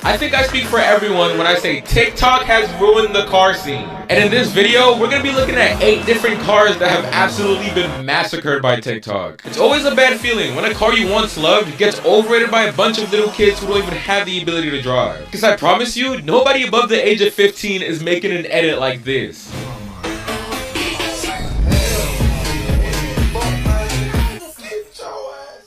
I think I speak for everyone when I say TikTok has ruined the car scene. And in this video, we're gonna be looking at 8 different cars that have absolutely been massacred by TikTok. It's always a bad feeling when a car you once loved gets overrated by a bunch of little kids who don't even have the ability to drive. Because I promise you, nobody above the age of 15 is making an edit like this.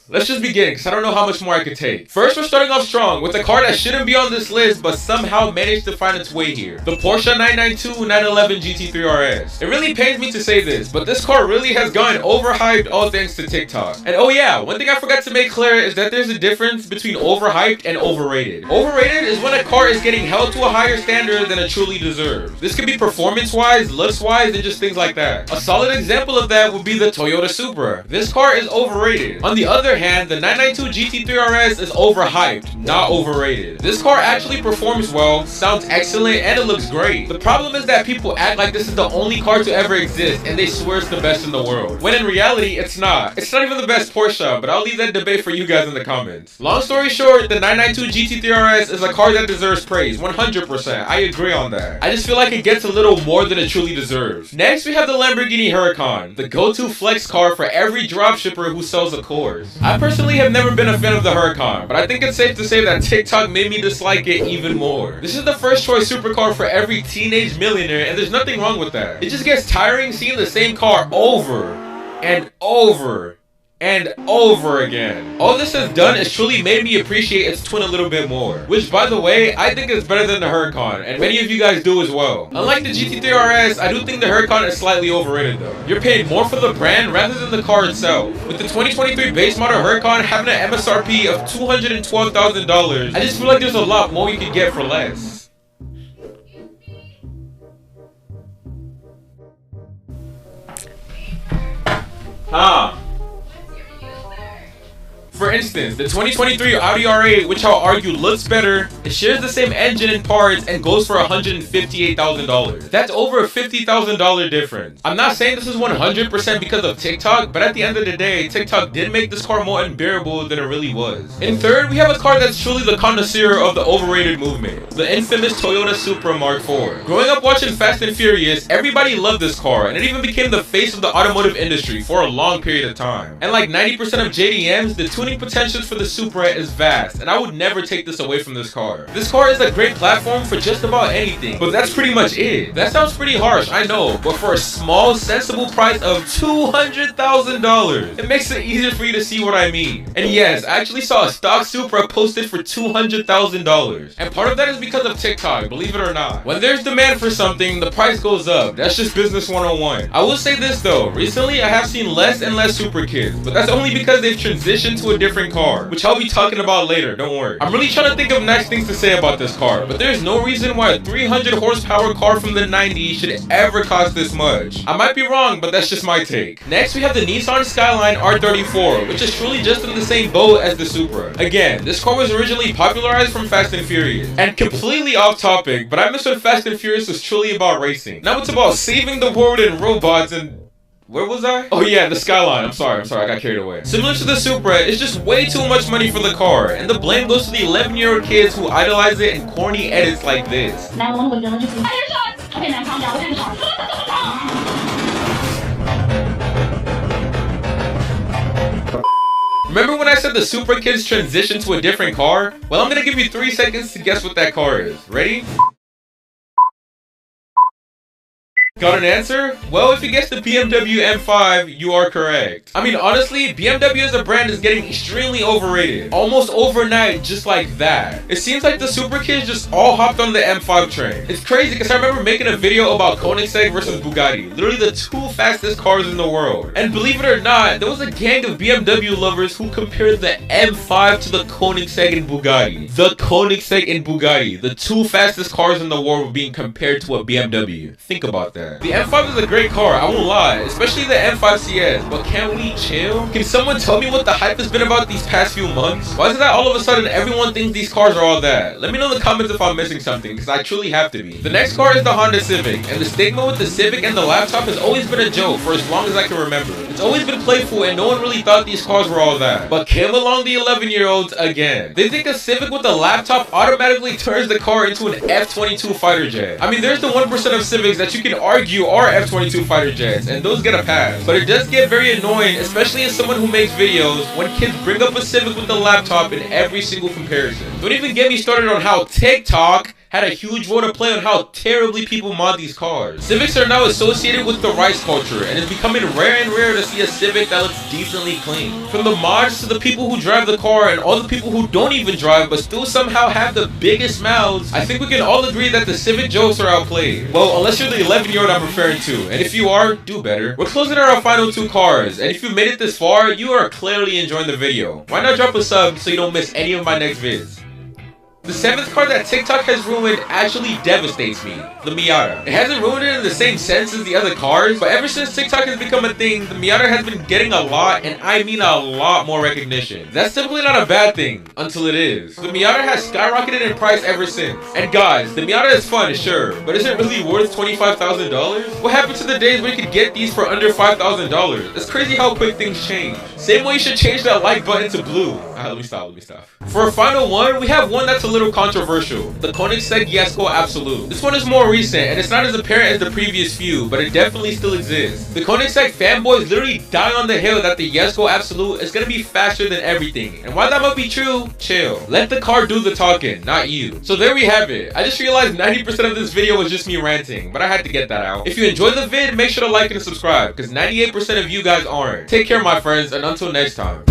Let's just begin, because I don't know how much more I could take. First, we're starting off strong with a car that shouldn't be on this list, but somehow managed to find its way here. The Porsche 992 911 GT3 RS. It really pains me to say this, but this car really has gotten overhyped all thanks to TikTok. And oh yeah, one thing I forgot to make clear is that there's a difference between overhyped and overrated. Overrated is when a car is getting held to a higher standard than it truly deserves. This could be performance-wise, looks-wise, and just things like that. A solid example of that would be the Toyota Supra. This car is overrated. On the other hand, the 992 GT3 RS is overhyped, not overrated. This car actually performs well, sounds excellent, and it looks great. The problem is that people act like this is the only car to ever exist and they swear it's the best in the world, when in reality it's not. It's not even the best Porsche, but I'll leave that debate for you guys in the comments. Long story short, the 992 GT3 RS is a car that deserves praise, 100%. I agree on that. I just feel like it gets a little more than it truly deserves. Next, we have the Lamborghini Huracan, the go-to flex car for every dropshipper who sells a Corse. I personally have never been a fan of the Huracan, but I think it's safe to say that TikTok made me dislike it even more. This is the first choice supercar for every teenage millionaire, and there's nothing wrong with that. It just gets tiring seeing the same car over and over and over again. All this has done is truly made me appreciate its twin a little bit more, which by the way, I think is better than the Huracan, and many of you guys do as well. Unlike the GT3 RS, I do think the Huracan is slightly overrated though. You're paying more for the brand rather than the car itself. With the 2023 base model Huracan having an MSRP of $212,000, I just feel like there's a lot more you could get for less. For instance, the 2023 Audi R8, which I'll argue looks better, it shares the same engine and parts and goes for $158,000. That's over a $50,000 difference. I'm not saying this is 100% because of TikTok, but at the end of the day, TikTok did make this car more unbearable than it really was. In third, we have a car that's truly the connoisseur of the overrated movement, the infamous Toyota Supra Mark IV. Growing up watching Fast and Furious, everybody loved this car, and it even became the face of the automotive industry for a long period of time. And like 90% of JDMs, the tuning potentials for the Supra is vast, and I would never take this away from this car. This car is a great platform for just about anything, but that's pretty much it. That sounds pretty harsh, I know, but for a small, sensible price of $200,000, it makes it easier for you to see what I mean. And yes, I actually saw a stock Supra posted for $200,000, and part of that is because of TikTok, believe it or not. When there's demand for something, the price goes up. That's just business 101. I will say this though, recently I have seen less and less Supra kids, but that's only because they've transitioned to a different car, which I'll be talking about later, don't worry. I'm really trying to think of nice things to say about this car, but there's no reason why a 300 horsepower car from the 90s should ever cost this much. I might be wrong, but that's just my take. Next, we have the Nissan Skyline R34, which is truly just in the same boat as the Supra. Again, this car was originally popularized from Fast and Furious. And completely off topic, but I miss when Fast and Furious was truly about racing. Now it's about saving the world and robots and... where was I? Oh yeah, the Skyline. I'm sorry, I got carried away. Similar to the Supra, it's just way too much money for the car, and the blame goes to the 11-year-old kids who idolize it in corny edits like this. Remember when I said the Supra kids transitioned to a different car? Well, I'm gonna give you 3 seconds to guess what that car is. Ready? Got an answer? Well, if you guessed the BMW M5, you are correct. I mean, honestly, BMW as a brand is getting extremely overrated. Almost overnight, just like that. It seems like the Supra kids just all hopped on the M5 train. It's crazy because I remember making a video about Koenigsegg versus Bugatti. Literally the 2 fastest cars in the world. And believe it or not, there was a gang of BMW lovers who compared the M5 to the Koenigsegg and Bugatti. The Koenigsegg and Bugatti, the 2 fastest cars in the world, were being compared to a BMW. Think about that. that. The M5 is a great car, I won't lie, especially the M5 CS, but can we chill? Can someone tell me what the hype has been about these past few months? Why is it that all of a sudden everyone thinks these cars are all that? Let me know in the comments if I'm missing something, because I truly have to be. The next car is the Honda Civic, and the stigma with the Civic and the laptop has always been a joke for as long as I can remember. It's always been playful and no one really thought these cars were all that. But came along the 11-year-olds again. They think a Civic with a laptop automatically turns the car into an F-22 fighter jet. I mean, there's the 1% of Civics that you can argue are F-22 fighter jets, and those get a pass. But it does get very annoying, especially as someone who makes videos, when kids bring up a Civic with a laptop in every single comparison. Don't even get me started on how TikTok had a huge role to play on how terribly people mod these cars. Civics are now associated with the rice culture, and it's becoming rare and rare to see a Civic that looks decently clean. From the mods to the people who drive the car and all the people who don't even drive but still somehow have the biggest mouths, I think we can all agree that the Civic jokes are outplayed. Well, unless you're the 11-year-old I'm referring to, and if you are, do better. We're closing out our final 2 cars, and if you made it this far, you are clearly enjoying the video. Why not drop a sub so you don't miss any of my next vids? The 7th car that TikTok has ruined actually devastates me, the Miata. It hasn't ruined it in the same sense as the other cars, but ever since TikTok has become a thing, the Miata has been getting a lot, and I mean a lot more recognition. That's simply not a bad thing, until it is. The Miata has skyrocketed in price ever since. And guys, the Miata is fun, sure, but is it really worth $25,000? What happened to the days where you could get these for under $5,000? It's crazy how quick things change. Same way you should change that like button to blue. Let me stop. For our final one, we have one that's a little controversial, the Koenigsegg Jesko Absolute. This one is more recent, and it's not as apparent as the previous few, but it definitely still exists. The Koenigsegg fanboys literally die on the hill that the Jesko Absolute is gonna be faster than everything, and while that might be true, chill. Let the car do the talking, not you. So there we have it. I just realized 90% of this video was just me ranting, but I had to get that out. If you enjoyed the vid, make sure to like and subscribe, because 98% of you guys aren't. Take care, my friends, and until next time.